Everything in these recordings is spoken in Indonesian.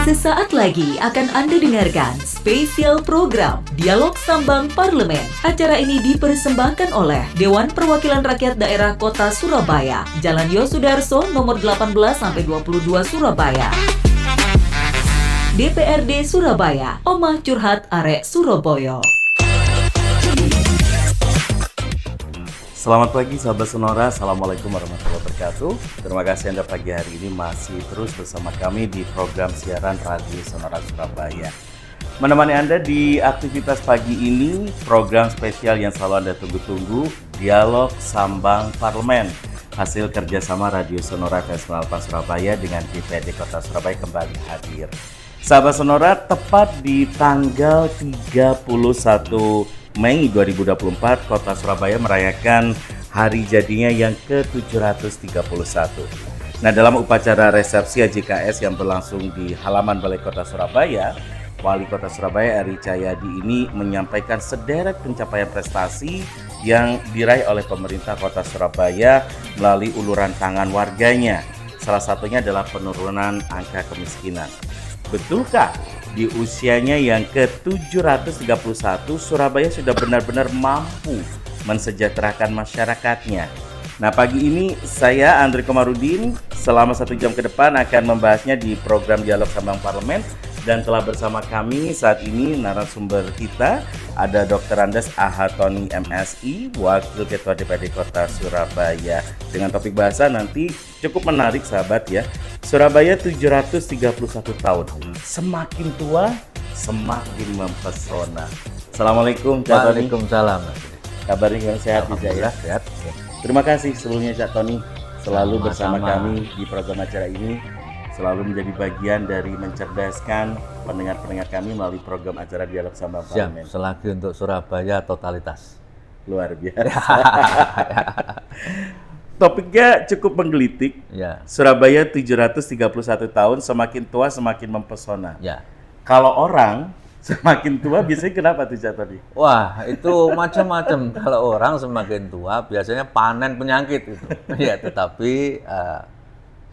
Sesaat lagi akan Anda dengarkan spesial program Dialog Sambang Parlemen. Acara ini dipersembahkan oleh Dewan Perwakilan Rakyat Daerah Kota Surabaya, Jalan Yosudarso nomor 18-22 Surabaya. DPRD Surabaya, Omah Curhat Arek Surabaya. Selamat pagi sahabat Sonora, Assalamualaikum warahmatullahi wabarakatuh. Terima kasih Anda pagi hari ini masih terus bersama kami di program siaran Radio Sonora Surabaya. Menemani Anda di aktivitas pagi ini, program spesial yang selalu Anda tunggu-tunggu, Dialog Sambang Parlemen. Hasil kerjasama Radio Sonora KS98 Surabaya dengan DPRD Kota Surabaya kembali hadir. Sahabat Sonora, tepat di tanggal 31 Mei 2024, Kota Surabaya merayakan hari jadinya yang ke-731. Nah, dalam upacara resepsi AJKS yang berlangsung di halaman Balai Kota Surabaya, Wali Kota Surabaya Eri Cahyadi ini menyampaikan sederet pencapaian prestasi yang diraih oleh pemerintah Kota Surabaya melalui uluran tangan warganya. Salah satunya adalah penurunan angka kemiskinan. Betulkah di usianya yang ke-731 Surabaya sudah benar-benar mampu mensejahterakan masyarakatnya? Nah, pagi ini saya Andri Komarudin selama 1 jam ke depan akan membahasnya di program Dialog Sambang Parlemen, dan telah bersama kami saat ini narasumber kita ada Dr. Andes Ahatoni MSI, Wakil Ketua DPRD Kota Surabaya. Dengan topik bahasa nanti cukup menarik sahabat ya. Surabaya 731 tahun. Semakin tua, semakin mempesona. Assalamualaikum Cak Tony. Waalaikumsalam. Kabarnya gimana, sehat ya? Alhamdulillah sehat. Terima kasih sebelumnya Cak Tony selalu bersama Sama-sama. kami di program acara ini. Selalu menjadi bagian dari mencerdaskan pendengar-pendengar kami melalui program acara Dialog Sambang Parlemen. Siap, selagi untuk Surabaya totalitas. Luar biasa. Topiknya cukup menggelitik. Ya, Surabaya 731 tahun, semakin tua semakin mempesona. ya. Kalau orang semakin tua biasanya kenapa tuh Cak Tony? Wah, itu macam-macam. Kalau orang semakin tua biasanya panen penyakit itu. Ya, tetapi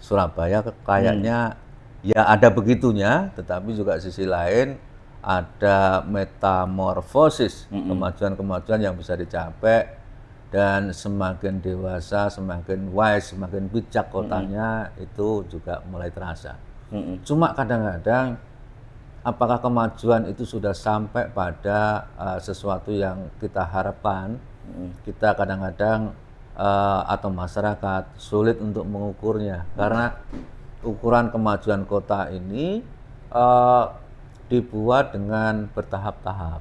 Surabaya kayaknya ya ada begitunya, tetapi juga sisi lain ada metamorfosis, kemajuan-kemajuan yang bisa dicapai, dan semakin dewasa, semakin wise, semakin bijak kotanya itu juga mulai terasa. Cuma kadang-kadang apakah kemajuan itu sudah sampai pada sesuatu yang kita harapkan? Kita kadang-kadang atau masyarakat sulit untuk mengukurnya, karena ukuran kemajuan kota ini dibuat dengan bertahap-tahap.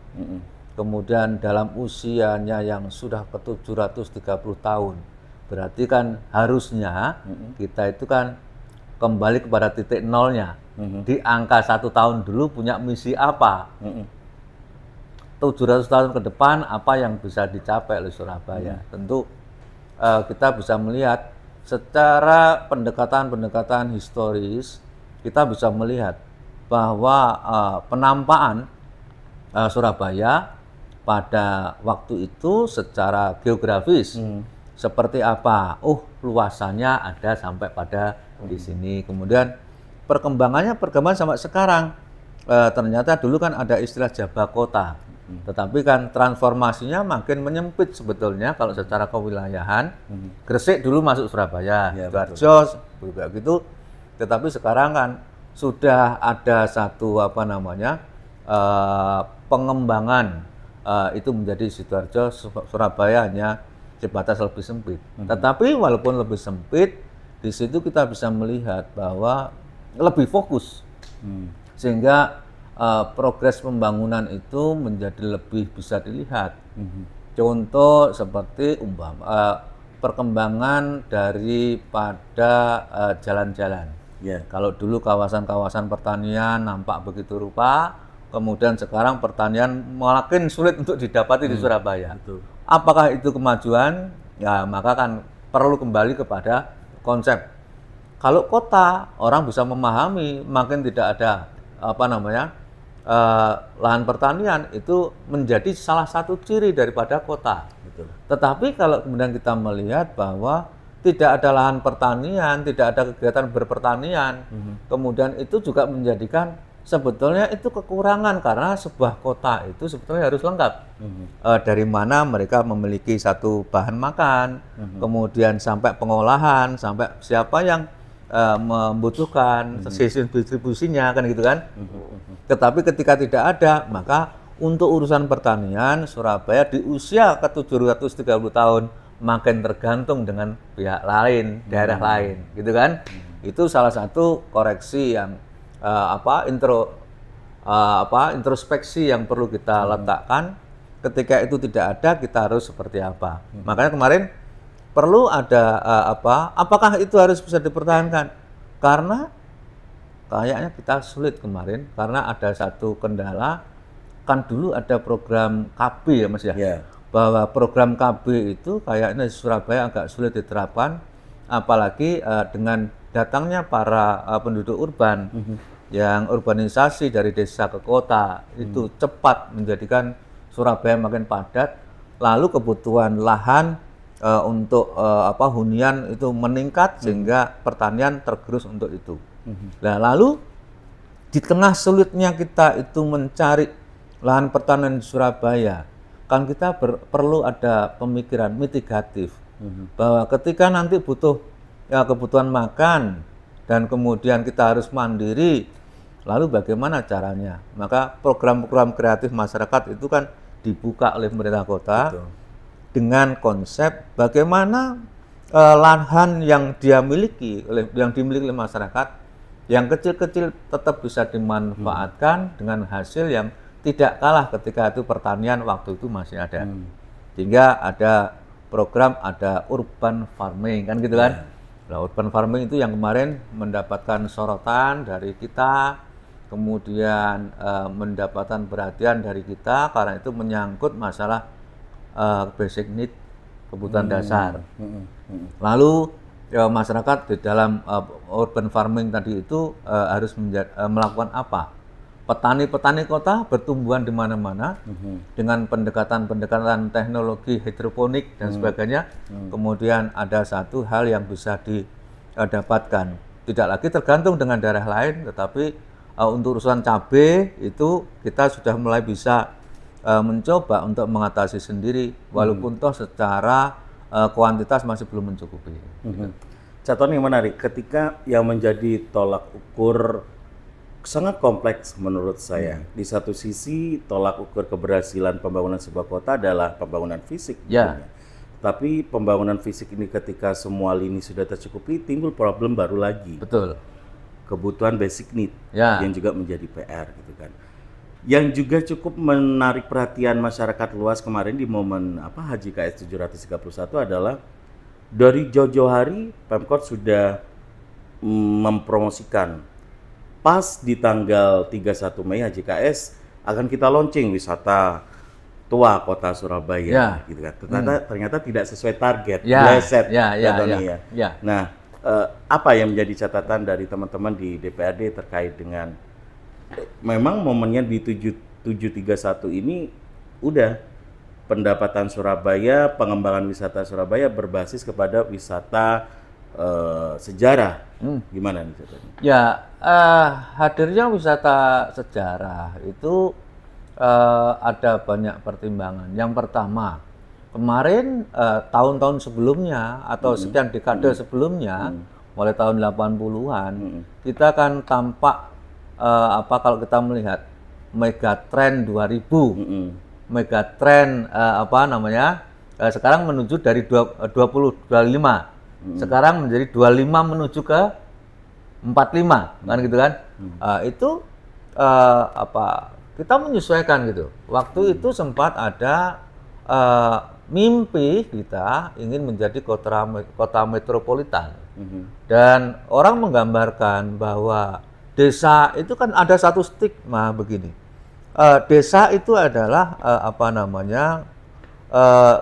Kemudian dalam usianya yang sudah ke-730 tahun, berarti kan harusnya kita itu kan kembali kepada titik nolnya. Di angka 1 tahun dulu punya misi apa? 700 tahun ke depan apa yang bisa dicapai oleh Surabaya? Tentu kita bisa melihat secara pendekatan-pendekatan historis, kita bisa melihat bahwa penampakan Surabaya pada waktu itu secara geografis seperti apa? Luasannya ada sampai pada di sini. Kemudian perkembangan sampai sekarang. Ternyata dulu kan ada istilah Jaba Kota. Tetapi kan transformasinya makin menyempit sebetulnya kalau secara kewilayahan. Gresik dulu masuk Surabaya, Sidoarjo juga gitu. Tetapi sekarang kan sudah ada satu pengembangan itu menjadi Sidoarjo, Surabaya hanya sebatas lebih sempit. Tetapi walaupun lebih sempit, di situ kita bisa melihat bahwa lebih fokus, sehingga progres pembangunan itu menjadi lebih bisa dilihat. Contoh seperti perkembangan daripada jalan-jalan. Kalau dulu kawasan-kawasan pertanian nampak begitu rupa, kemudian sekarang pertanian makin sulit untuk didapati di Surabaya. Apakah itu kemajuan? Ya, maka kan perlu kembali kepada konsep. Kalau kota, orang bisa memahami, makin tidak ada lahan pertanian itu menjadi salah satu ciri daripada kota. Tetapi kalau kemudian kita melihat bahwa tidak ada lahan pertanian, tidak ada kegiatan berpertanian, kemudian itu juga menjadikan sebetulnya itu kekurangan karena sebuah kota itu sebetulnya harus lengkap. Dari mana mereka memiliki satu bahan makan, kemudian sampai pengolahan, sampai siapa yang membutuhkan sistem distribusinya kan gitu kan. Tetapi ketika tidak ada, maka untuk urusan pertanian Surabaya di usia ke 730 tahun makin tergantung dengan pihak lain, daerah lain, gitu kan? Itu salah satu koreksi yang introspeksi yang perlu kita letakkan. Ketika itu tidak ada, kita harus seperti apa? Makanya kemarin perlu ada apakah itu harus bisa dipertahankan? Karena kayaknya kita sulit kemarin karena ada satu kendala. Kan dulu ada program KB ya Mas ya. Yeah. Bahwa program KB itu kayaknya di Surabaya agak sulit diterapkan, apalagi dengan datangnya para penduduk urban yang urbanisasi dari desa ke kota itu cepat menjadikan Surabaya makin padat, lalu kebutuhan lahan untuk hunian itu meningkat sehingga pertanian tergerus untuk itu. Nah, lalu di tengah sulitnya kita itu mencari lahan pertanian di Surabaya, kan kita perlu ada pemikiran mitigatif bahwa ketika nanti butuh kebutuhan makan dan kemudian kita harus mandiri, lalu bagaimana caranya? Maka program-program kreatif masyarakat itu kan dibuka oleh pemerintah kota. Betul. Dengan konsep bagaimana lahan yang dimiliki oleh masyarakat yang kecil-kecil tetap bisa dimanfaatkan dengan hasil yang tidak kalah ketika itu pertanian waktu itu masih ada. Sehingga ada program, ada urban farming kan gitu kan. Nah, urban farming itu yang kemarin mendapatkan sorotan dari kita, kemudian mendapatkan perhatian dari kita karena itu menyangkut masalah basic need, kebutuhan dasar. Lalu masyarakat di dalam urban farming tadi itu harus melakukan apa? Petani-petani kota bertumbuhan di mana-mana dengan pendekatan-pendekatan teknologi hidroponik dan sebagainya. Kemudian ada satu hal yang bisa didapatkan. Tidak lagi tergantung dengan daerah lain, tetapi untuk urusan cabai itu kita sudah mulai bisa mencoba untuk mengatasi sendiri, walaupun toh secara kuantitas masih belum mencukupi. Catatan yang menarik, ketika yang menjadi tolak ukur sangat kompleks menurut saya. Di satu sisi tolak ukur keberhasilan pembangunan sebuah kota adalah pembangunan fisik. Ya. Tapi pembangunan fisik ini ketika semua lini sudah tercukupi, timbul problem baru lagi. Betul. Kebutuhan basic need yang juga menjadi PR gitu kan. Yang juga cukup menarik perhatian masyarakat luas kemarin di momen Haji KS 731 adalah dari jauh-jauh hari Pemkot sudah mempromosikan pas di tanggal 31 Mei Haji KS akan kita launching wisata tua kota Surabaya gitu kan. Ternyata tidak sesuai target, meleset. Nah, apa yang menjadi catatan dari teman-teman di DPRD terkait dengan memang momennya di 731 ini udah pendapatan Surabaya, pengembangan wisata Surabaya berbasis kepada wisata sejarah. Gimana nih catatan? Ya, hadirnya wisata sejarah itu ada banyak pertimbangan. Yang pertama, kemarin tahun-tahun sebelumnya atau sekian dekade sebelumnya, mulai tahun 80-an, kita kan tampak kalau kita melihat megatrend 2000, megatrend sekarang menuju dari 25, sekarang menjadi 25 menuju ke 45, kan gitu kan? Itu kita menyesuaikan gitu. Waktu itu sempat ada mimpi kita ingin menjadi kota metropolitan, dan orang menggambarkan bahwa desa itu kan ada satu stigma begini. Desa itu adalah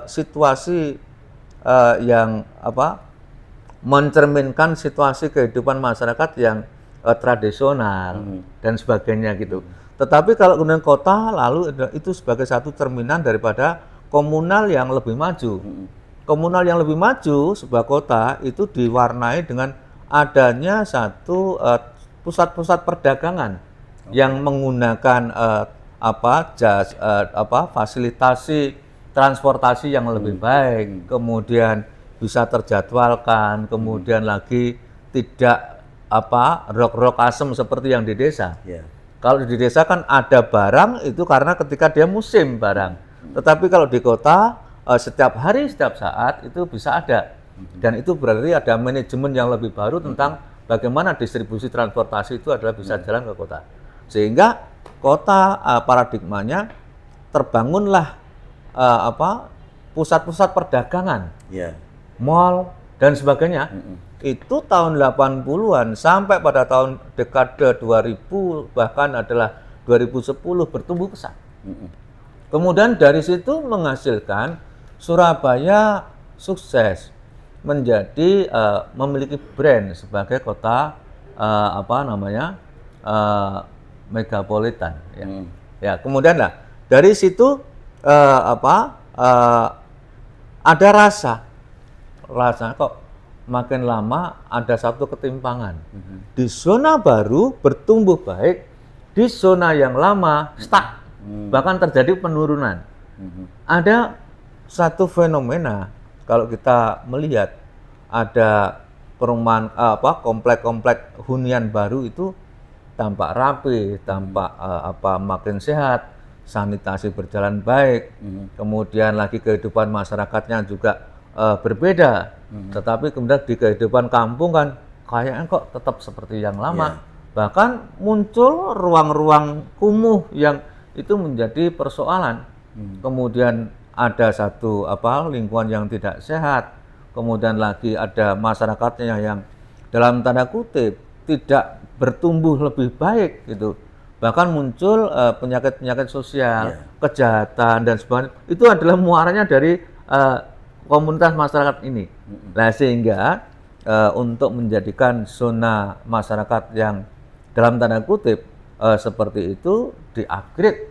situasi yang mencerminkan situasi kehidupan masyarakat yang tradisional dan sebagainya gitu. Tetapi kalau kemudian kota lalu itu sebagai satu cerminan daripada komunal yang lebih maju. komunal yang lebih maju, sebuah kota itu diwarnai dengan adanya satu pusat-pusat perdagangan yang menggunakan fasilitasi transportasi yang lebih baik, kemudian bisa terjadwalkan, kemudian lagi tidak rok-rok asem seperti yang di desa. Yeah. Kalau di desa kan ada barang itu karena ketika dia musim barang. Tetapi kalau di kota setiap hari, setiap saat itu bisa ada. Dan itu berarti ada manajemen yang lebih baru tentang bagaimana distribusi transportasi itu adalah bisa jalan ke kota. Sehingga kota paradigmanya terbangunlah pusat-pusat perdagangan, Yeah. mall dan sebagainya. Itu tahun 80-an sampai pada tahun dekade 2000 bahkan adalah 2010 bertumbuh pesat. Kemudian dari situ menghasilkan Surabaya sukses menjadi memiliki brand sebagai kota megapolitan. Ya. Ya, kemudian lah dari situ ada rasa kok makin lama ada satu ketimpangan. Di zona baru bertumbuh baik, di zona yang lama stuck, bahkan terjadi penurunan. Ada satu fenomena kalau kita melihat ada perumahan komplek-komplek hunian baru itu tampak rapi, tampak makin sehat, sanitasi berjalan baik, kemudian lagi kehidupan masyarakatnya juga berbeda. Tetapi kemudian di kehidupan kampung kan kayaknya kok tetap seperti yang lama. Bahkan muncul ruang-ruang kumuh yang itu menjadi persoalan. Kemudian ada satu lingkungan yang tidak sehat. Kemudian lagi ada masyarakatnya yang dalam tanda kutip tidak bertumbuh lebih baik gitu. Bahkan muncul penyakit-penyakit sosial, kejahatan dan sebagainya. Itu adalah muaranya dari komunitas masyarakat ini. Nah, sehingga untuk menjadikan zona masyarakat yang dalam tanda kutip seperti itu di-upgrade.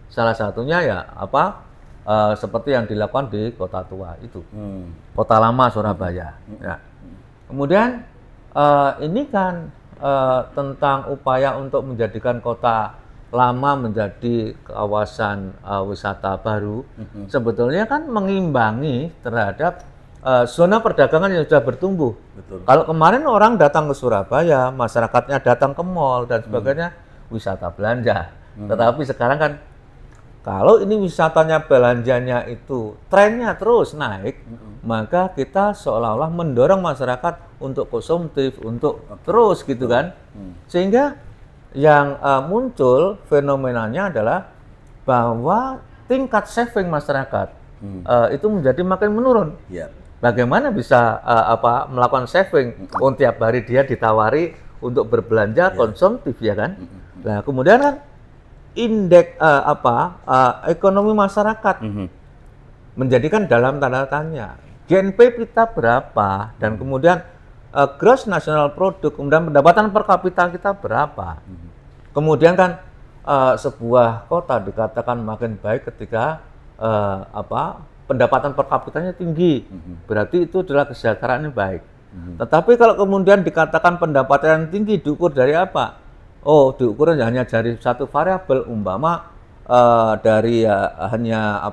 Salah satunya ya seperti yang dilakukan di Kota Tua itu. Kota Lama Surabaya. Ya. Kemudian ini kan tentang upaya untuk menjadikan Kota Lama menjadi kawasan wisata baru, sebetulnya kan mengimbangi terhadap zona perdagangan yang sudah bertumbuh. Betul. Kalau kemarin orang datang ke Surabaya, masyarakatnya datang ke mall dan sebagainya, wisata belanja. Tetapi sekarang kan kalau ini wisatanya belanjanya itu trennya terus naik, maka kita seolah-olah mendorong masyarakat untuk konsumtif, untuk terus gitu kan. Sehingga yang muncul fenomenanya adalah bahwa tingkat saving masyarakat itu menjadi makin menurun. Yeah. Bagaimana bisa melakukan saving? Tiap hari dia ditawari untuk berbelanja konsumtif ya kan. Nah kemudian kan indeks ekonomi masyarakat menjadikan dalam tanda tanya GNP kita berapa dan kemudian gross national product, kemudian pendapatan per kapita kita berapa. Kemudian kan sebuah kota dikatakan makin baik ketika pendapatan per kapitanya tinggi. Berarti itu adalah kesejahteraannya baik. Tetapi kalau kemudian dikatakan pendapatan tinggi diukur dari apa? Diukur hanya dari satu variabel, umpama dari hanya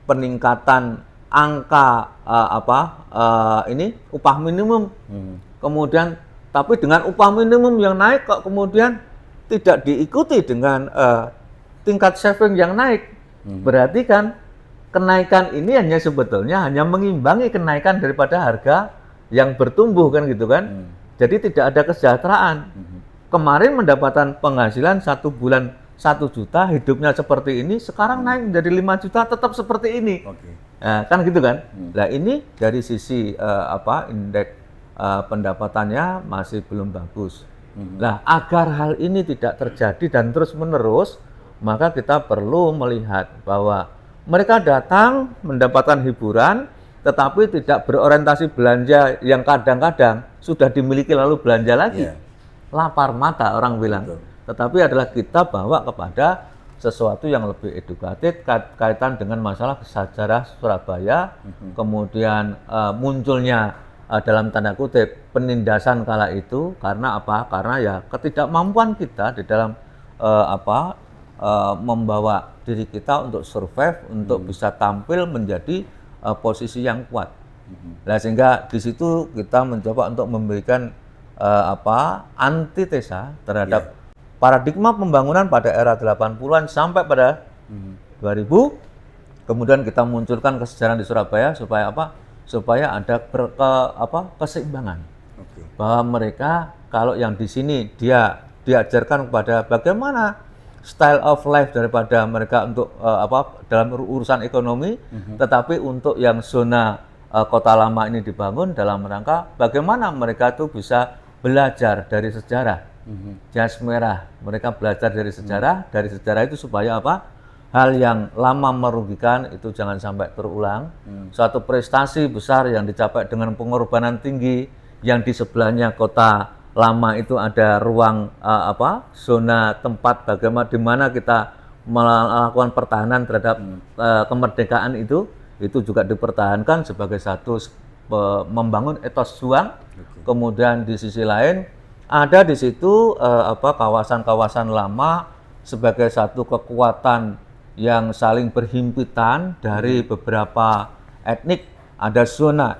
peningkatan angka upah minimum. Kemudian tapi dengan upah minimum yang naik kok kemudian tidak diikuti dengan tingkat saving yang naik. Berarti kan kenaikan ini sebetulnya hanya mengimbangi kenaikan daripada harga yang bertumbuh kan gitu kan. Jadi tidak ada kesejahteraan. Kemarin mendapatkan penghasilan 1 bulan 1 juta, hidupnya seperti ini, sekarang naik menjadi 5 juta tetap seperti ini. Nah, kan gitu kan. Nah ini dari sisi indeks pendapatannya masih belum bagus. Nah agar hal ini tidak terjadi dan terus menerus, maka kita perlu melihat bahwa mereka datang mendapatkan hiburan, tetapi tidak berorientasi belanja yang kadang-kadang sudah dimiliki lalu belanja lagi. Lapar mata orang bilang. Tetapi adalah kita bawa kepada sesuatu yang lebih edukatif kaitan dengan masalah sejarah Surabaya, kemudian munculnya dalam tanda kutip penindasan kala itu karena apa? Karena ya ketidakmampuan kita di dalam membawa diri kita untuk survive, untuk bisa tampil menjadi posisi yang kuat. Nah, sehingga di situ kita mencoba untuk memberikan antitesa terhadap paradigma pembangunan pada era 80-an sampai pada 2000, kemudian kita munculkan kesejahteraan di Surabaya supaya apa? Supaya ada keseimbangan. Bahwa mereka kalau yang di sini dia diajarkan kepada bagaimana style of life daripada mereka untuk dalam urusan ekonomi, tetapi untuk yang zona kota lama ini dibangun dalam rangka bagaimana mereka tuh bisa belajar dari sejarah. Jas merah, mereka belajar dari sejarah itu supaya apa? Hal yang lama merugikan itu jangan sampai terulang. Suatu prestasi besar yang dicapai dengan pengorbanan tinggi, yang di sebelahnya kota lama itu ada ruang zona tempat bagaimana di mana kita melakukan pertahanan terhadap kemerdekaan itu juga dipertahankan sebagai satu membangun etos juang. Kemudian di sisi lain ada di situ kawasan-kawasan lama sebagai satu kekuatan yang saling berhimpitan dari beberapa etnik. Ada zona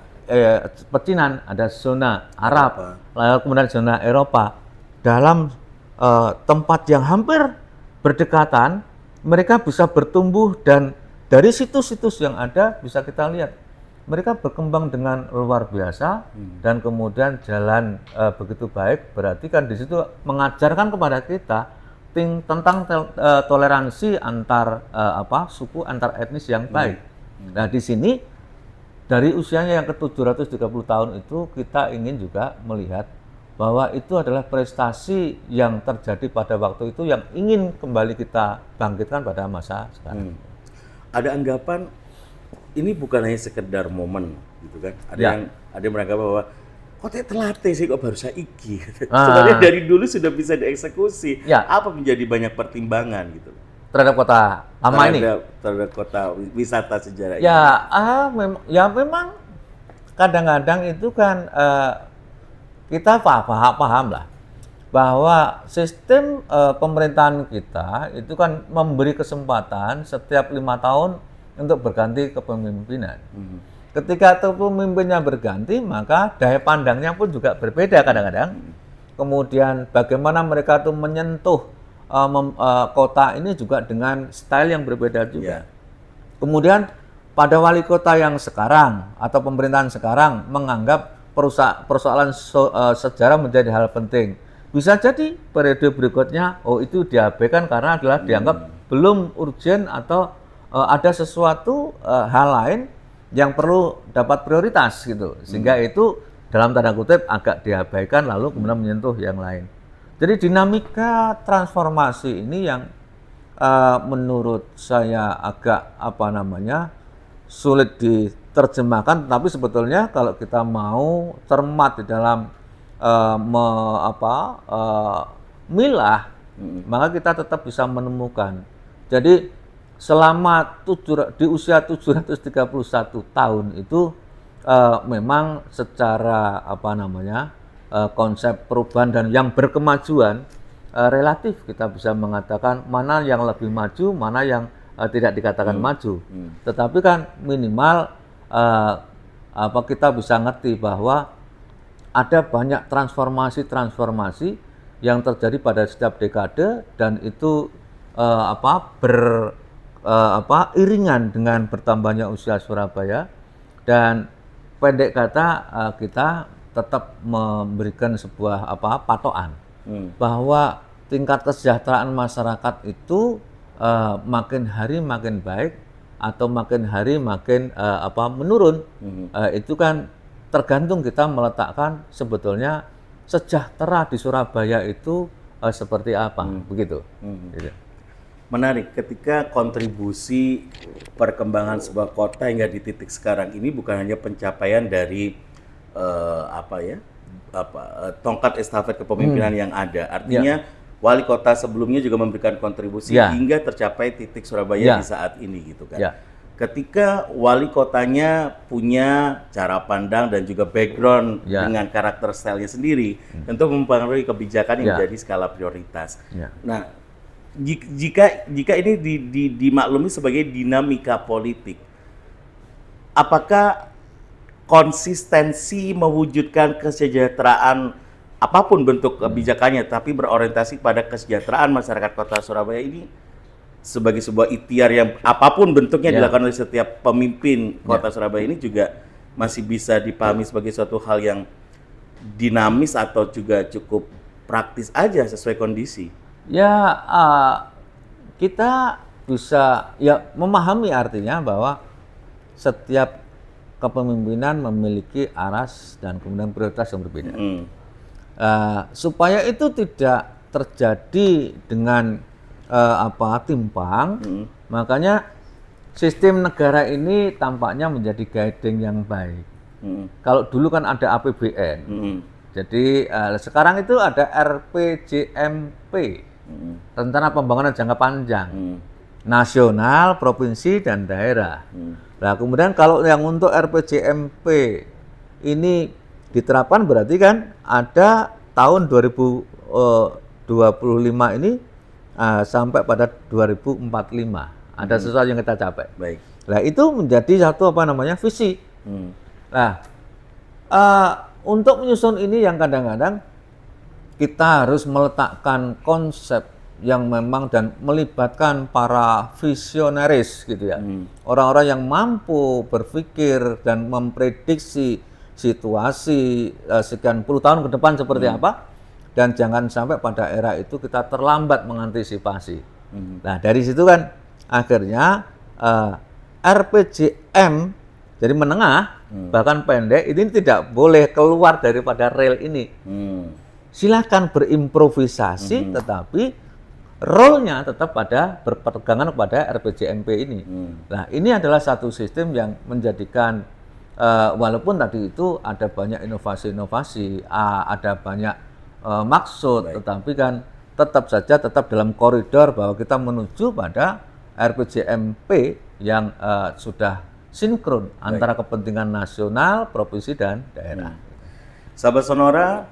pecinan, ada zona Arab, lalu kemudian zona Eropa. Dalam tempat yang hampir berdekatan, mereka bisa bertumbuh dan dari situs-situs yang ada bisa kita lihat mereka berkembang dengan luar biasa dan kemudian jalan begitu baik, berarti kan di situ mengajarkan kepada kita tentang toleransi antar suku, antar etnis yang baik. Nah, di sini dari usianya yang ke-730 tahun itu kita ingin juga melihat bahwa itu adalah prestasi yang terjadi pada waktu itu yang ingin kembali kita bangkitkan pada masa sekarang. Ada anggapan ini bukan hanya sekedar momen gitu kan. Ada yang menganggap bahwa kok terlatih sih kok baru saiki. Sebenarnya dari dulu sudah bisa dieksekusi. Apa menjadi banyak pertimbangan gitu terhadap kota lama ini? Terhadap kota wisata sejarah ini. Memang kadang-kadang itu kan kita paham lah bahwa sistem pemerintahan kita itu kan memberi kesempatan setiap 5 tahun untuk berganti kepemimpinan. Ketika pemimpinnya berganti, maka daya pandangnya pun juga berbeda kadang-kadang. Kemudian bagaimana mereka tuh menyentuh kota ini juga dengan style yang berbeda juga. Kemudian pada wali kota yang sekarang atau pemerintahan sekarang menganggap persoalan sejarah menjadi hal penting. Bisa jadi periode berikutnya, itu diabaikan karena adalah dianggap belum urgent atau ada sesuatu hal lain yang perlu dapat prioritas gitu, sehingga itu dalam tanda kutip agak diabaikan lalu kemudian menyentuh yang lain. Jadi dinamika transformasi ini yang menurut saya agak sulit diterjemahkan, tapi sebetulnya kalau kita mau cermat di dalam milah, maka kita tetap bisa menemukan. Jadi selama di usia 731 tahun itu memang secara konsep perubahan dan yang berkemajuan relatif kita bisa mengatakan mana yang lebih maju, mana yang tidak dikatakan maju. Tetapi kan minimal kita bisa ngerti bahwa ada banyak transformasi yang terjadi pada setiap dekade dan itu iringan dengan bertambahnya usia Surabaya, dan pendek kata kita tetap memberikan sebuah patokan bahwa tingkat kesejahteraan masyarakat itu makin hari makin baik atau makin hari makin menurun. Itu kan tergantung kita meletakkan sebetulnya sejahtera di Surabaya itu seperti apa, begitu. Gitu. Menarik, ketika kontribusi perkembangan sebuah kota hingga di titik sekarang ini bukan hanya pencapaian dari tongkat estafet kepemimpinan yang ada, artinya wali kota sebelumnya juga memberikan kontribusi Ya. hingga tercapai titik Surabaya Ya. di saat ini gitu kan. Ya. Ketika wali kotanya punya cara pandang dan juga background Ya. dengan karakter stylenya sendiri, tentu mempengaruhi kebijakan yang Ya. menjadi skala prioritas. Ya. Nah, jika ini dimaklumi sebagai dinamika politik, apakah konsistensi mewujudkan kesejahteraan apapun bentuk kebijakannya, tapi berorientasi pada kesejahteraan masyarakat Kota Surabaya ini sebagai sebuah ikhtiar yang apapun bentuknya Ya. dilakukan oleh setiap pemimpin Kota Surabaya ini juga masih bisa dipahami sebagai suatu hal yang dinamis atau juga cukup praktis aja sesuai kondisi. Ya, kita bisa ya memahami artinya bahwa setiap kepemimpinan memiliki aras dan kemudian prioritas yang berbeda. Supaya itu tidak terjadi dengan timpang, makanya sistem negara ini tampaknya menjadi guiding yang baik. Kalau dulu kan ada APBN, jadi sekarang itu ada RPJMP, Rencana Pembangunan Jangka Panjang, nasional, provinsi, dan daerah. Nah, kemudian kalau yang untuk RPJMP ini diterapkan berarti kan ada tahun 2025 ini sampai pada 2045 ada sesuatu yang kita capai. Baik. Nah, itu menjadi satu visi. Nah, untuk menyusun ini yang kadang-kadang kita harus meletakkan konsep yang memang dan melibatkan para visionaris gitu ya. Orang-orang yang mampu berpikir dan memprediksi situasi sekian puluh tahun ke depan seperti apa, dan jangan sampai pada era itu kita terlambat mengantisipasi. Nah, dari situ kan akhirnya RPJM jadi menengah bahkan pendek ini tidak boleh keluar daripada rel ini. Silakan berimprovisasi, tetapi role-nya tetap pada berpegangan pada RPJMP ini. Nah, ini adalah satu sistem yang menjadikan walaupun tadi itu ada banyak inovasi-inovasi, ada banyak maksud, tetapi kan tetap dalam koridor bahwa kita menuju pada RPJMP yang sudah sinkron antara kepentingan nasional, provinsi, dan daerah. Sahabat Sonora,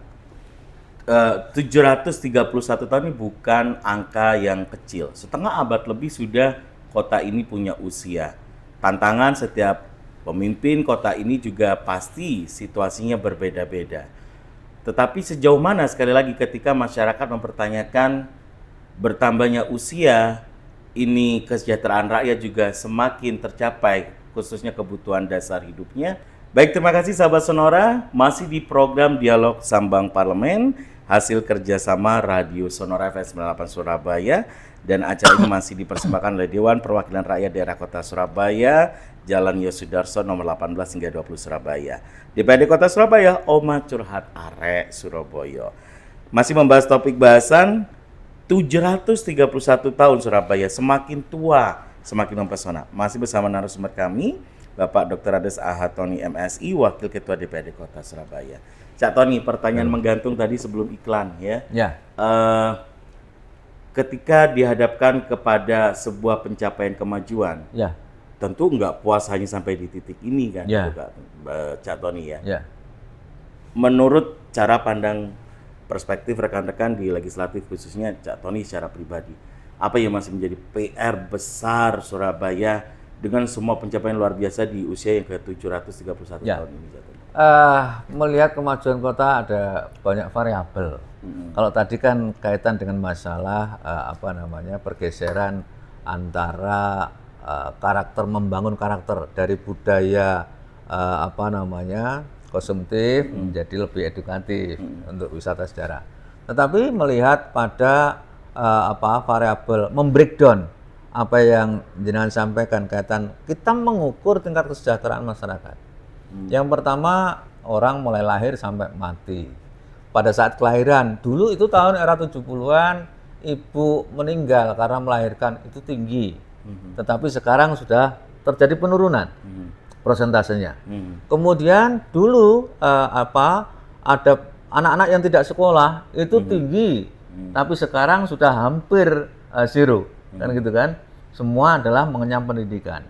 731 tahun ini bukan angka yang kecil. Setengah abad lebih sudah kota ini punya usia. Tantangan setiap pemimpin kota ini juga pasti situasinya berbeda-beda. Tetapi sejauh mana sekali lagi ketika masyarakat mempertanyakan bertambahnya usia, ini kesejahteraan rakyat juga semakin tercapai, khususnya kebutuhan dasar hidupnya. Baik, terima kasih sahabat Sonora, masih di program Dialog Sambang Parlemen, hasil kerjasama Radio Sonora FM 98 Surabaya, dan acara ini masih dipersembahkan oleh Dewan Perwakilan Rakyat Daerah Kota Surabaya, Jalan Yosudarso nomor 18 hingga 20 Surabaya. DPRD Kota Surabaya, Oma Curhat Arek Surabaya. Masih membahas topik bahasan 731 tahun Surabaya, semakin tua, semakin mempesona. Masih bersama narasumber kami, Bapak Dr. Ades Ahad Tony MSI, Wakil Ketua DPRD Kota Surabaya. Cak Tony, pertanyaan menggantung tadi sebelum iklan ya. Ya. Ketika dihadapkan kepada sebuah pencapaian kemajuan, Ya. tentu nggak puas hanya sampai di titik ini kan, Ya. gitu, Cak Tony ya. Ya. Menurut cara pandang perspektif rekan-rekan di legislatif khususnya Cak Tony secara pribadi, apa yang masih menjadi PR besar Surabaya dengan semua pencapaian luar biasa di usia yang ke-731 Ya. tahun ini, Cak Tony? Melihat kemajuan kota ada banyak variabel. Kalau tadi kan kaitan dengan masalah pergeseran antara karakter, membangun karakter dari budaya konsumtif menjadi lebih edukatif untuk wisata sejarah. Tetapi melihat pada variabel membreakdown apa yang jenengan sampaikan kaitan kita mengukur tingkat kesejahteraan masyarakat. Yang pertama, orang mulai lahir sampai mati. Pada saat kelahiran, dulu itu tahun era 70-an, ibu meninggal karena melahirkan itu tinggi. Tetapi sekarang sudah terjadi penurunan persentasenya. Kemudian dulu ada anak-anak yang tidak sekolah itu tinggi. Tapi sekarang sudah hampir zero, kan gitu kan? Semua adalah mengenyam pendidikan.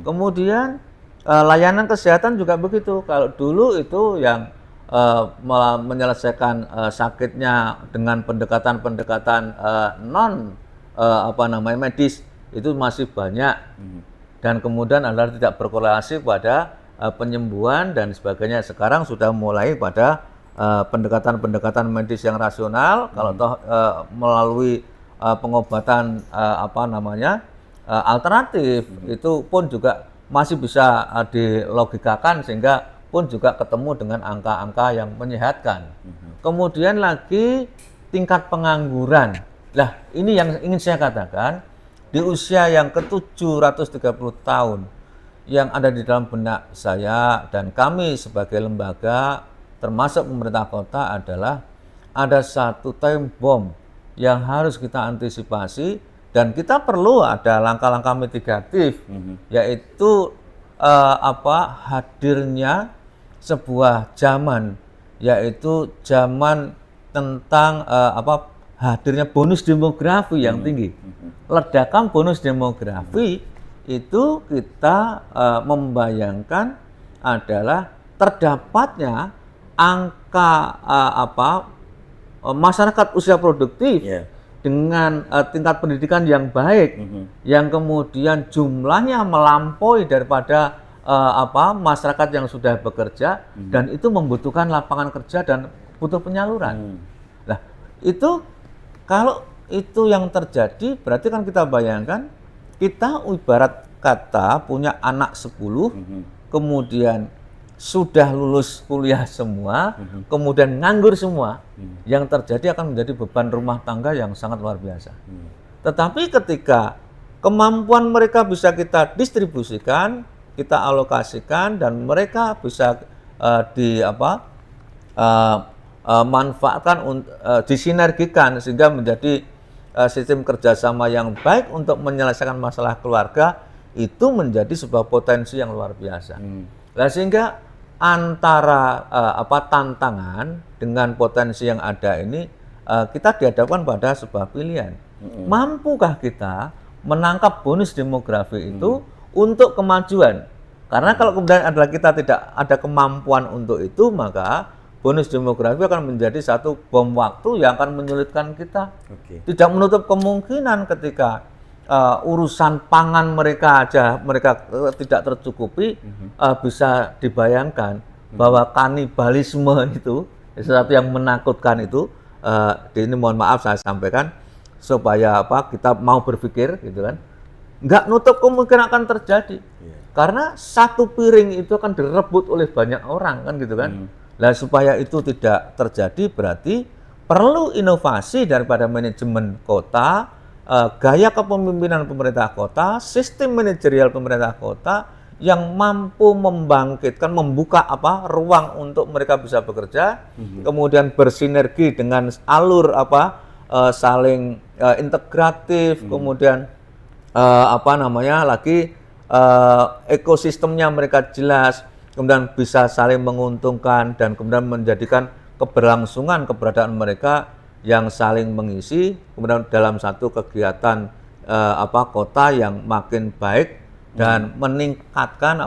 Kemudian layanan kesehatan juga begitu. Kalau dulu itu yang menyelesaikan sakitnya dengan pendekatan-pendekatan non medis itu masih banyak, dan kemudian adalah tidak berkorelasi pada penyembuhan dan sebagainya. Sekarang sudah mulai pada pendekatan-pendekatan medis yang rasional. Kalau toh melalui pengobatan alternatif itu pun juga masih bisa dilogikakan, sehingga pun juga ketemu dengan angka-angka yang menyehatkan. Kemudian lagi tingkat pengangguran. Lah, ini yang ingin saya katakan, di usia yang ke-730 tahun yang ada di dalam benak saya dan kami sebagai lembaga termasuk pemerintah kota adalah ada satu time bomb yang harus kita antisipasi, dan kita perlu ada langkah-langkah mitigatif, yaitu hadirnya sebuah zaman, yaitu zaman tentang hadirnya bonus demografi yang tinggi. Ledakan bonus demografi itu kita membayangkan adalah terdapatnya angka masyarakat usia produktif dengan tingkat pendidikan yang baik, yang kemudian jumlahnya melampaui daripada masyarakat yang sudah bekerja, dan itu membutuhkan lapangan kerja dan butuh penyaluran. Nah, itu kalau itu yang terjadi, berarti kan kita bayangkan kita ibarat kata punya anak 10, kemudian sudah lulus kuliah semua, kemudian nganggur semua. Yang terjadi akan menjadi beban rumah tangga yang sangat luar biasa. Tetapi ketika kemampuan mereka bisa kita distribusikan, kita alokasikan, dan mereka bisa manfaatkan, disinergikan sehingga menjadi sistem kerjasama yang baik untuk menyelesaikan masalah keluarga, itu menjadi sebuah potensi yang luar biasa. Nah, sehingga antara tantangan dengan potensi yang ada ini, kita dihadapkan pada sebuah pilihan. Mampukah kita menangkap bonus demografi itu untuk kemajuan? Karena kalau kemudian adalah kita tidak ada kemampuan untuk itu, maka bonus demografi akan menjadi satu bom waktu yang akan menyulitkan kita. Tidak menutup kemungkinan ketika urusan pangan mereka tidak tercukupi, bisa dibayangkan bahwa kanibalisme itu sesuatu yang menakutkan itu. Ini mohon maaf saya sampaikan supaya kita mau berpikir gitu kan, nggak nutup kemungkinan akan terjadi. Karena satu piring itu akan direbut oleh banyak orang, kan gitu kan. Nah, supaya itu tidak terjadi, berarti perlu inovasi daripada manajemen kota, gaya kepemimpinan pemerintah kota, sistem manajerial pemerintah kota yang mampu membangkitkan, membuka ruang untuk mereka bisa bekerja, kemudian bersinergi dengan alur saling integratif, kemudian ekosistemnya mereka jelas, kemudian bisa saling menguntungkan, dan kemudian menjadikan keberlangsungan keberadaan mereka yang saling mengisi, kemudian dalam satu kegiatan kota yang makin baik dan meningkatkan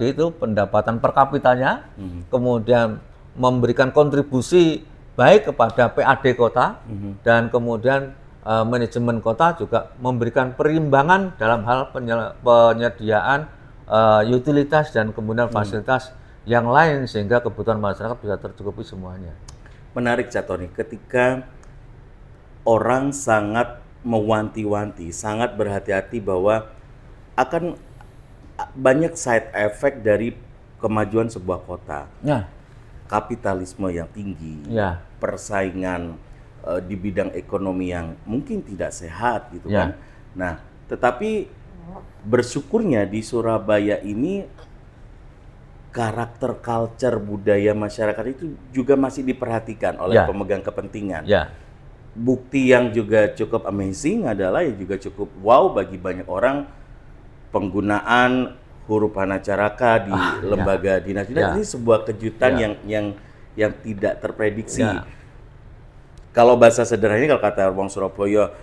itu pendapatan per kapitanya, kemudian memberikan kontribusi baik kepada PAD kota, dan kemudian manajemen kota juga memberikan perimbangan dalam hal penyediaan utilitas dan kemudian fasilitas yang lain, sehingga kebutuhan masyarakat bisa tercukupi semuanya. Menarik, Cak Tony, ketika orang sangat mewanti-wanti, sangat berhati-hati bahwa akan banyak side effect dari kemajuan sebuah kota. Kapitalisme yang tinggi, persaingan di bidang ekonomi yang mungkin tidak sehat gitu kan. Nah, tetapi bersyukurnya di Surabaya ini karakter, culture, budaya masyarakat itu juga masih diperhatikan oleh pemegang kepentingan. Bukti yang juga cukup amazing adalah yang juga cukup wow bagi banyak orang, penggunaan huruf hanacaraka di lembaga dinas. Ini sebuah kejutan yang tidak terprediksi. kalau bahasa sederhananya kalau kata wong Surabaya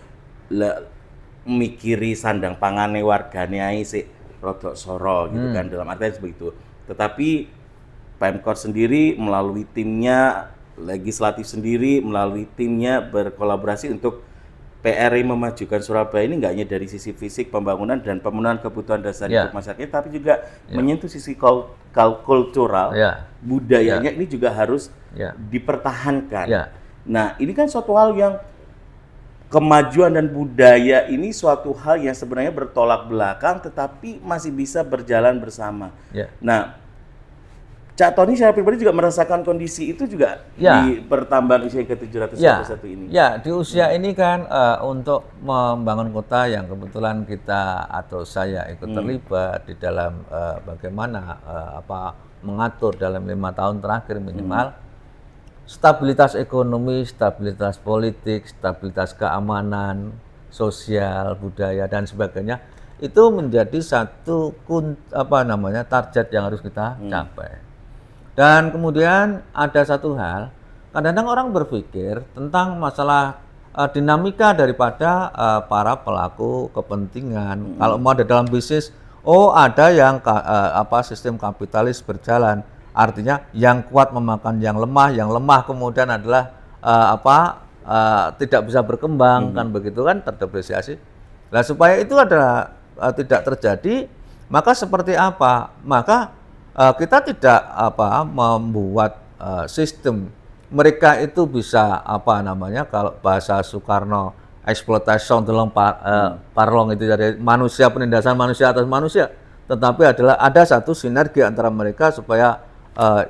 mikiri sandang pangane wargane ae sik rodok soro gitu kan, dalam artian seperti itu. Tetapi Pemkot sendiri melalui timnya, legislatif sendiri melalui timnya berkolaborasi untuk PRI memajukan Surabaya ini nggak hanya dari sisi fisik pembangunan dan pemenuhan kebutuhan dasar hidup masyarakat, tapi juga menyentuh sisi kultural, budayanya ini juga harus dipertahankan. Nah, ini kan suatu hal yang kemajuan dan budaya ini suatu hal yang sebenarnya bertolak belakang tetapi masih bisa berjalan bersama. Nah, Cak Tony secara pribadi juga merasakan kondisi itu juga di pertambahan usia yang ke-751 ini. Ya, di usia ini kan untuk membangun kota yang kebetulan kita atau saya ikut terlibat di dalam bagaimana mengatur dalam 5 tahun terakhir minimal stabilitas ekonomi, stabilitas politik, stabilitas keamanan, sosial, budaya dan sebagainya itu menjadi satu target yang harus kita capai. Dan kemudian ada satu hal, kadang-kadang orang berpikir tentang masalah dinamika daripada para pelaku kepentingan. Kalau mau ada dalam bisnis, ada yang sistem kapitalis berjalan. Artinya yang kuat memakan yang lemah kemudian adalah tidak bisa berkembang kan begitu kan, terdepresiasi. Nah, supaya itu adalah tidak terjadi, maka seperti apa? Maka kita tidak membuat sistem mereka itu bisa kalau bahasa Soekarno eksploitasi dalam parlong itu dari manusia, penindasan manusia atas manusia, tetapi ada satu sinergi antara mereka supaya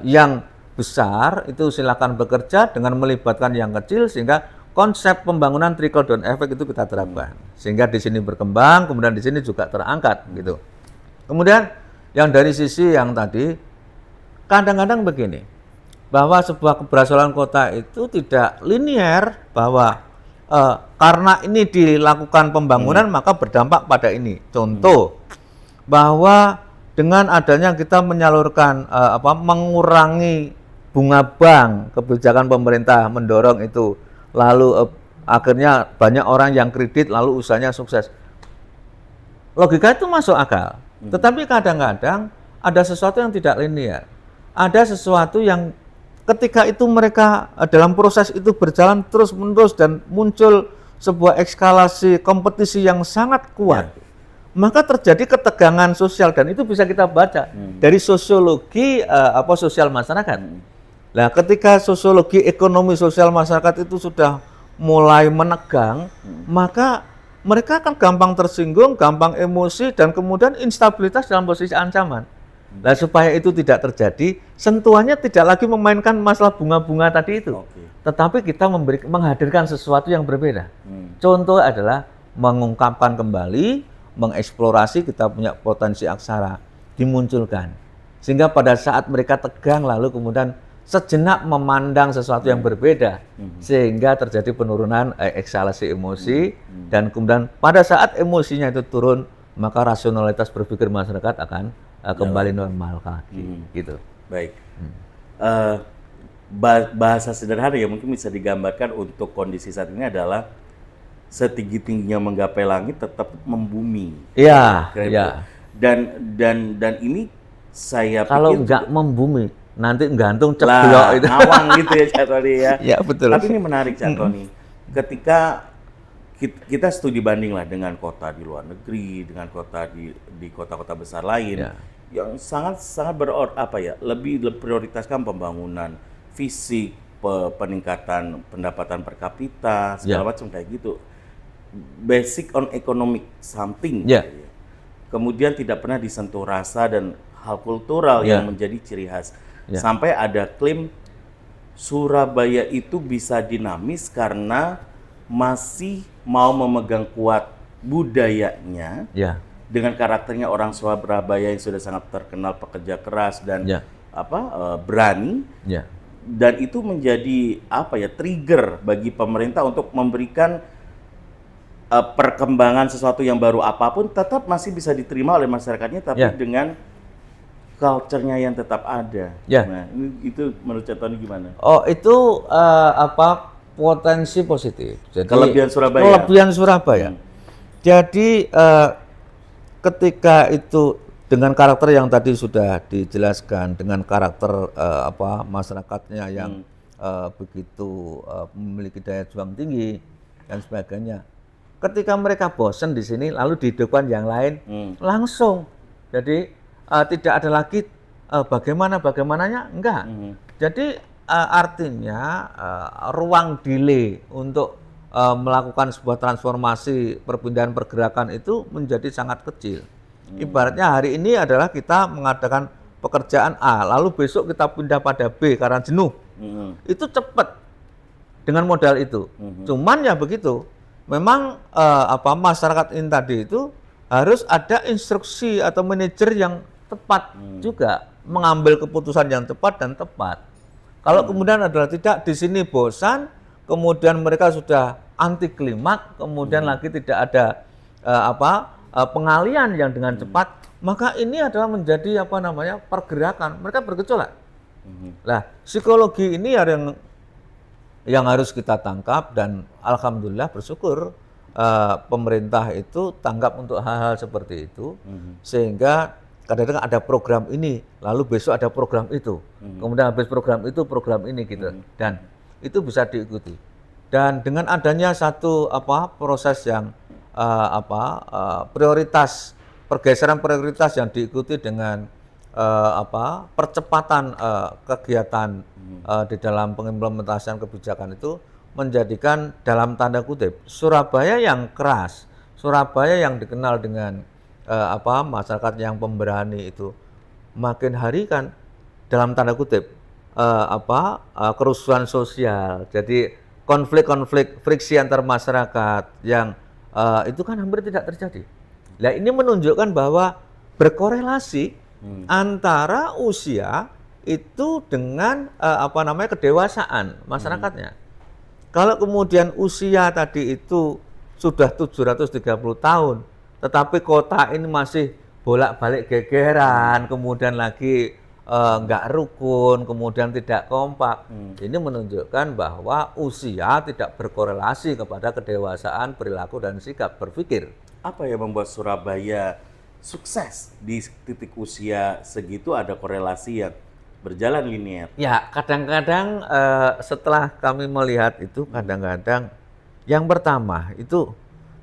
yang besar itu silakan bekerja dengan melibatkan yang kecil sehingga konsep pembangunan trickle down effect itu kita terapkan sehingga di sini berkembang, kemudian di sini juga terangkat gitu. Kemudian yang dari sisi yang tadi, kadang-kadang begini, bahwa sebuah keberhasilan kota itu tidak linier, bahwa karena ini dilakukan pembangunan maka berdampak pada ini. Contoh, bahwa dengan adanya kita menyalurkan, mengurangi bunga bank, kebijakan pemerintah mendorong itu, lalu akhirnya banyak orang yang kredit, lalu usahanya sukses. Logika itu masuk akal. Tetapi kadang-kadang ada sesuatu yang tidak linear. Ada sesuatu yang ketika itu mereka dalam proses itu berjalan terus-menerus dan muncul sebuah eskalasi kompetisi yang sangat kuat. Maka terjadi ketegangan sosial dan itu bisa kita baca dari sosiologi sosial masyarakat. Nah, ketika sosiologi ekonomi sosial masyarakat itu sudah mulai menegang, maka mereka akan gampang tersinggung, gampang emosi, dan kemudian instabilitas dalam posisi ancaman. Nah, supaya itu tidak terjadi, sentuhannya tidak lagi memainkan masalah bunga-bunga tadi itu, tetapi kita menghadirkan sesuatu yang berbeda. Contoh adalah mengungkapkan kembali, mengeksplorasi kita punya potensi aksara, dimunculkan. Sehingga pada saat mereka tegang, lalu kemudian sejenak memandang sesuatu yang berbeda sehingga terjadi penurunan ekshalasi emosi dan kemudian pada saat emosinya itu turun maka rasionalitas berpikir masyarakat akan kembali normal lagi gitu. Baik. Bahasa sederhana yang mungkin bisa digambarkan untuk kondisi saat ini adalah setinggi-tingginya menggapai langit tetap membumi. Iya, Dan ini saya kalau pikir nggak membumi nanti gantung ceblok itu. Ngawang gitu ya Cak Tony ya. Ya betul. Tapi ini menarik Cak Tony. Ketika kita studi banding lah dengan kota di luar negeri, dengan kota di kota-kota besar lain yang sangat lebih prioritaskan pembangunan fisik, peningkatan pendapatan per kapita, segala macam kayak gitu. Basic on economic something. Gitu ya. Kemudian tidak pernah disentuh rasa dan hal kultural yang menjadi ciri khas. Sampai ada klaim Surabaya itu bisa dinamis karena masih mau memegang kuat budayanya dengan karakternya orang Surabaya yang sudah sangat terkenal pekerja keras dan berani. Dan itu menjadi trigger bagi pemerintah untuk memberikan perkembangan sesuatu yang baru apapun tetap masih bisa diterima oleh masyarakatnya, tapi dengan culture-nya yang tetap ada. Nah, itu menurut Cak Tony gimana? Oh, itu potensi positif. Jadi Kelebihan Surabaya. Kelebihan Surabaya. Jadi ketika itu dengan karakter yang tadi sudah dijelaskan, dengan karakter masyarakatnya yang begitu memiliki daya juang tinggi dan sebagainya. Ketika mereka bosan di sini, lalu dihidupkan yang lain langsung. Jadi tidak ada lagi bagaimananya, enggak. Jadi artinya ruang delay untuk melakukan sebuah transformasi perpindahan pergerakan itu menjadi sangat kecil. Ibaratnya hari ini adalah kita mengadakan pekerjaan A, lalu besok kita pindah pada B karena jenuh. Itu cepat dengan modal itu. Cuman ya begitu. Memang masyarakat ini tadi itu harus ada instruksi atau manajer yang tepat juga mengambil keputusan yang cepat dan tepat. Kalau kemudian adalah tidak, di sini bosan, kemudian mereka sudah anti klimak, kemudian lagi tidak ada pengalian yang dengan cepat, maka ini adalah menjadi pergerakan. Mereka bergejolak. Nah, psikologi ini yang harus kita tangkap, dan alhamdulillah bersyukur pemerintah itu tanggap untuk hal-hal seperti itu, sehingga kadang-kadang ada program ini, lalu besok ada program itu, kemudian habis program itu program ini gitu, dan itu bisa diikuti. Dan dengan adanya satu proses yang prioritas, pergeseran prioritas yang diikuti dengan percepatan kegiatan di dalam pengimplementasian kebijakan itu, menjadikan dalam tanda kutip Surabaya yang keras, Surabaya yang dikenal dengan masyarakat yang pemberani itu makin hari kan dalam tanda kutip kerusuhan sosial. Jadi konflik-konflik friksi antar masyarakat yang itu kan hampir tidak terjadi. Nah, ini menunjukkan bahwa berkorelasi antara usia itu dengan kedewasaan masyarakatnya. Kalau kemudian usia tadi itu sudah 730 tahun, tetapi kota ini masih bolak-balik gegeran, kemudian lagi nggak rukun, kemudian tidak kompak. Ini menunjukkan bahwa usia tidak berkorelasi kepada kedewasaan perilaku dan sikap berpikir. Apa yang membuat Surabaya sukses di titik usia segitu, ada korelasi yang berjalan linear? Ya, kadang-kadang setelah kami melihat itu, kadang-kadang yang pertama itu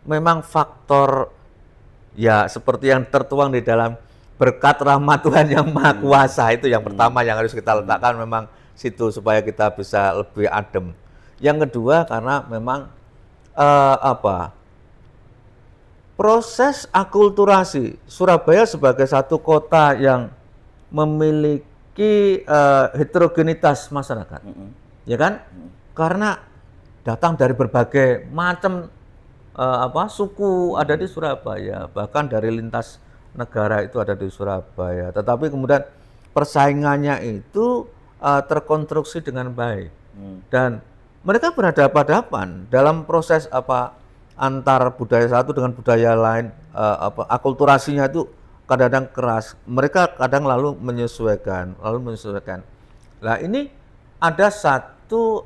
memang faktor ya seperti yang tertuang di dalam berkat rahmat Tuhan yang Maha Kuasa, itu yang pertama yang harus kita letakkan memang situ supaya kita bisa lebih adem. Yang kedua karena memang proses akulturasi Surabaya sebagai satu kota yang memiliki heterogenitas masyarakat, ya kan? Karena datang dari berbagai macam suku ada di Surabaya, bahkan dari lintas negara itu ada di Surabaya. Tetapi kemudian persaingannya itu terkonstruksi dengan baik, dan mereka berhadapan-hadapan dalam proses antar budaya satu dengan budaya lain, akulturasinya itu kadang-kadang keras. Mereka kadang lalu menyesuaikan. Nah, ini ada satu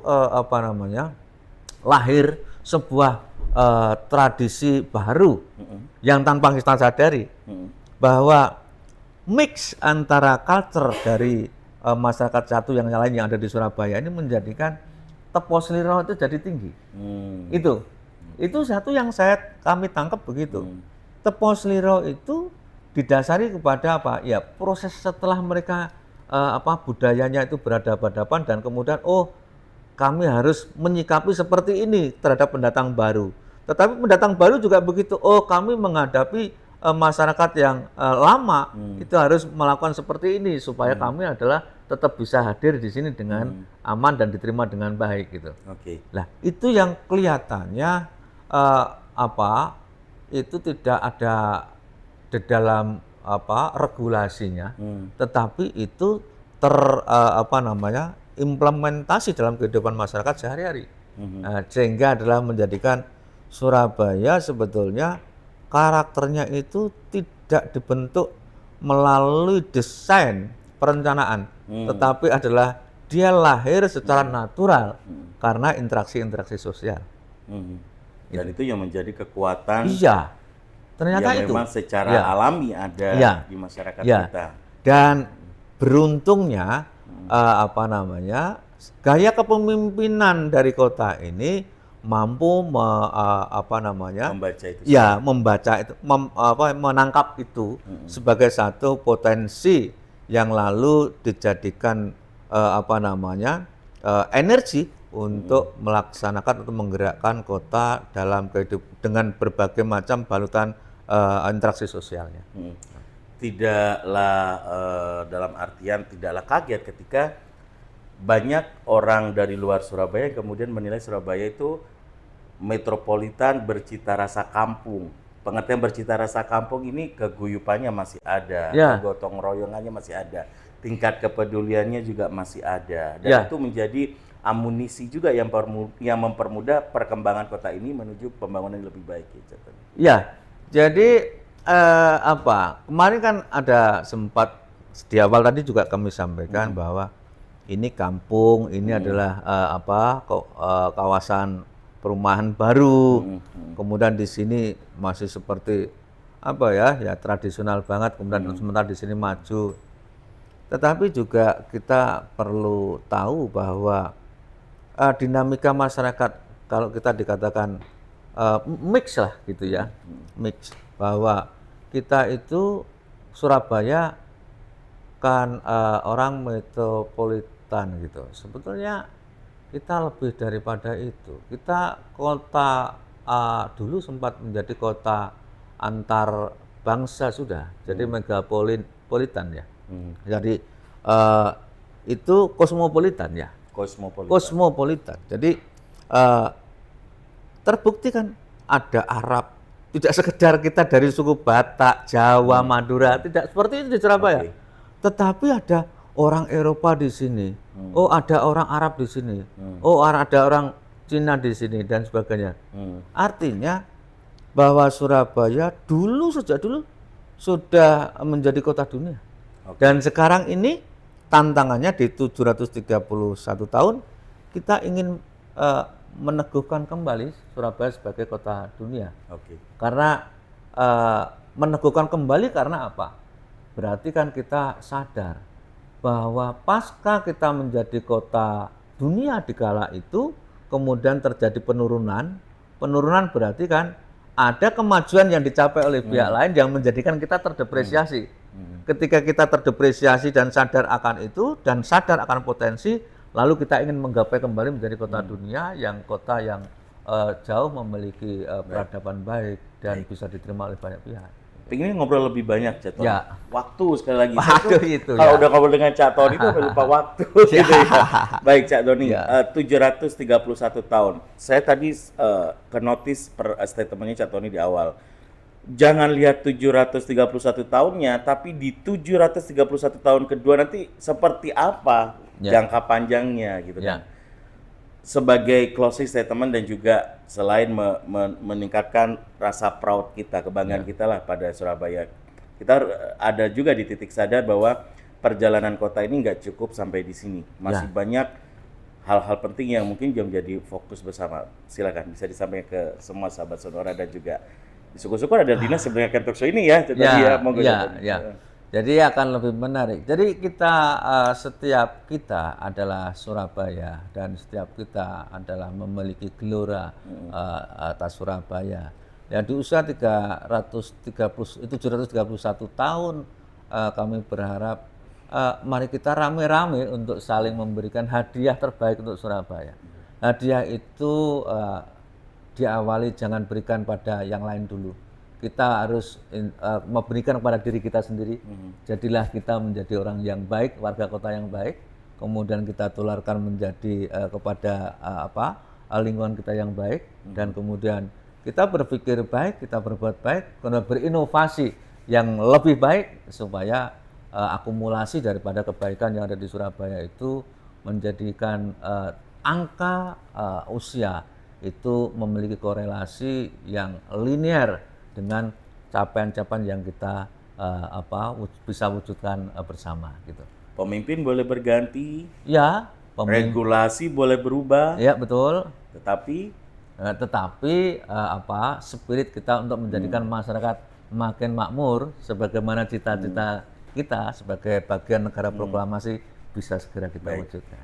lahir sebuah tradisi baru yang tanpa kita sadari bahwa mix antara culture dari masyarakat satu yang lain yang ada di Surabaya ini menjadikan Teposliro itu jadi tinggi. Itu satu yang kami tangkap begitu. Teposliro itu didasari kepada ya proses setelah mereka budayanya itu berhadapan-hadapan, dan kemudian kami harus menyikapi seperti ini terhadap pendatang baru. Tetapi pendatang baru juga begitu. Kami menghadapi masyarakat yang lama itu harus melakukan seperti ini supaya kami adalah tetap bisa hadir di sini dengan aman dan diterima dengan baik gitu. Nah, itu yang kelihatannya itu tidak ada di dalam regulasinya, tetapi itu implementasi dalam kehidupan masyarakat sehari-hari. Sehingga adalah menjadikan Surabaya sebetulnya karakternya itu tidak dibentuk melalui desain perencanaan, tetapi adalah dia lahir secara natural karena interaksi-interaksi sosial. Dan itu yang menjadi kekuatan Iya, ternyata yang itu. memang secara Iya. alami ada Iya. di masyarakat Iya. kita. Dan beruntungnya gaya kepemimpinan dari kota ini mampu Membaca itu. ya membaca itu, menangkap itu sebagai satu potensi yang lalu dijadikan energi untuk melaksanakan atau menggerakkan kota dalam dengan berbagai macam balutan interaksi sosialnya. Tidaklah dalam artian tidaklah kaget ketika banyak orang dari luar Surabaya kemudian menilai Surabaya itu metropolitan bercita rasa kampung. Pengertian bercita rasa kampung ini keguyupannya masih ada, kegotong royongannya masih ada, tingkat kepeduliannya juga masih ada, dan itu menjadi amunisi juga yang mempermudah perkembangan kota ini menuju pembangunan yang lebih baik. Ya, jadi kemarin kan ada sempat di awal tadi juga kami sampaikan bahwa ini kampung, ini adalah kawasan perumahan baru. Kemudian di sini masih seperti tradisional banget. Kemudian sementara di sini maju. Tetapi juga kita perlu tahu bahwa dinamika masyarakat, kalau kita dikatakan mix lah gitu ya, mix, bahwa kita itu Surabaya kan orang metropolitan gitu. Sebetulnya kita lebih daripada itu. Kita kota dulu sempat menjadi kota antar bangsa sudah, jadi megapolitan ya. Jadi itu kosmopolitan ya. Kosmopolitan. Jadi terbukti kan ada Arab. Tidak sekedar kita dari suku Batak, Jawa, Madura, tidak seperti itu di Surabaya. Tetapi ada orang Eropa di sini, oh ada orang Arab di sini, oh ada orang Cina di sini dan sebagainya. Artinya bahwa Surabaya sejak dulu sudah menjadi kota dunia. Dan sekarang ini tantangannya di 731 tahun kita ingin meneguhkan kembali Surabaya sebagai kota dunia. Karena meneguhkan kembali karena apa? Berarti kan kita sadar bahwa pasca kita menjadi kota dunia di kala itu, kemudian terjadi penurunan berarti kan ada kemajuan yang dicapai oleh pihak lain yang menjadikan kita terdepresiasi. Ketika kita terdepresiasi dan sadar akan itu, dan sadar akan potensi, lalu kita ingin menggapai kembali menjadi kota dunia, kota yang jauh memiliki peradaban baik dan bisa diterima oleh banyak pihak. Pengen ngobrol lebih banyak, Cak Tony. Ya. Waktu sekali lagi. Kalau udah ngobrol dengan Cak Tony itu lupa waktu. Gitu ya. Baik, Cak Tony. 731 tahun. Saya tadi ke notice statementnya Cak Tony di awal. Jangan lihat 731 tahunnya, tapi di 731 tahun kedua nanti seperti apa jangka panjangnya gitu kan. Sebagai closing statement dan juga selain meningkatkan rasa proud kita, kebanggaan kita lah pada Surabaya. Kita ada juga di titik sadar bahwa perjalanan kota ini nggak cukup sampai di sini. Masih banyak hal-hal penting yang mungkin juga menjadi fokus bersama. Silakan bisa disampaikan ke semua sahabat Sonora dan juga syukur-syukur ada Dinas sebenarnya talk show ini ya. Jadi akan lebih menarik. Jadi setiap kita adalah Surabaya dan setiap kita adalah memiliki gelora atas Surabaya. Ya di usia 731 tahun kami berharap mari kita rame-rame untuk saling memberikan hadiah terbaik untuk Surabaya. Hadiah itu diawali jangan berikan pada yang lain dulu. Kita harus memberikan kepada diri kita sendiri. Jadilah kita menjadi orang yang baik, warga kota yang baik. Kemudian kita tularkan menjadi kepada lingkungan kita yang baik. Dan kemudian kita berpikir baik, kita berbuat baik, kemudian berinovasi yang lebih baik supaya akumulasi daripada kebaikan yang ada di Surabaya itu menjadikan angka usia itu memiliki korelasi yang linear dengan capaian-capaian yang kita bisa wujudkan bersama gitu. Pemimpin boleh berganti. Ya, Regulasi boleh berubah, Ya betul. tetapi Spirit kita untuk menjadikan masyarakat makin makmur, sebagaimana cita-cita kita sebagai bagian negara proklamasi bisa segera kita wujudkan.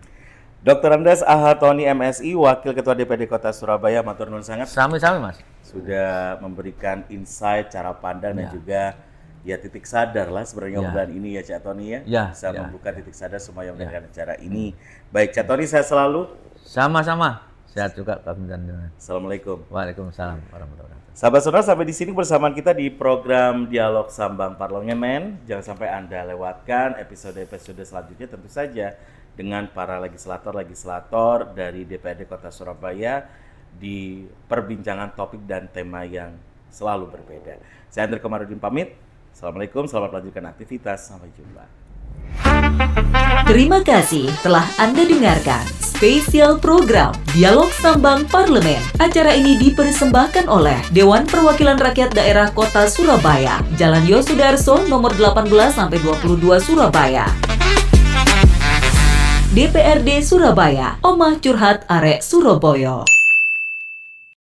Dr. Andes Ahatoni MSI, Wakil Ketua DPD Kota Surabaya, matur nuwun sangat Sami-sami Mas. sudah memberikan insight, cara pandang dan juga ya titik sadar lah sebenarnya bulan ini ya Cak Tony ya, bisa membuka titik sadar semua yang mendengarkan acara ini. Baik Cak Tony, saya selalu Sama-sama. Sehat juga Pak Bintan. Assalamualaikum. Waalaikumsalam warahmatullahi wabarakatuh. Sahabat Sonora, sampai di sini bersama kita di program Dialog Sambang Parlemen. Jangan sampai Anda lewatkan episode-episode selanjutnya, tentu saja dengan para legislator dari DPRD Kota Surabaya di perbincangan topik dan tema yang selalu berbeda. Saya Andri Komarudin pamit. Assalamualaikum, selamat melanjutkan aktivitas. Sampai jumpa. Terima kasih telah Anda dengarkan spesial program Dialog Sambang Parlemen. Acara ini dipersembahkan oleh Dewan Perwakilan Rakyat Daerah Kota Surabaya, Jalan Yosudarso nomor 18-22 Surabaya. DPRD Surabaya, Omah Curhat Arek Surabaya.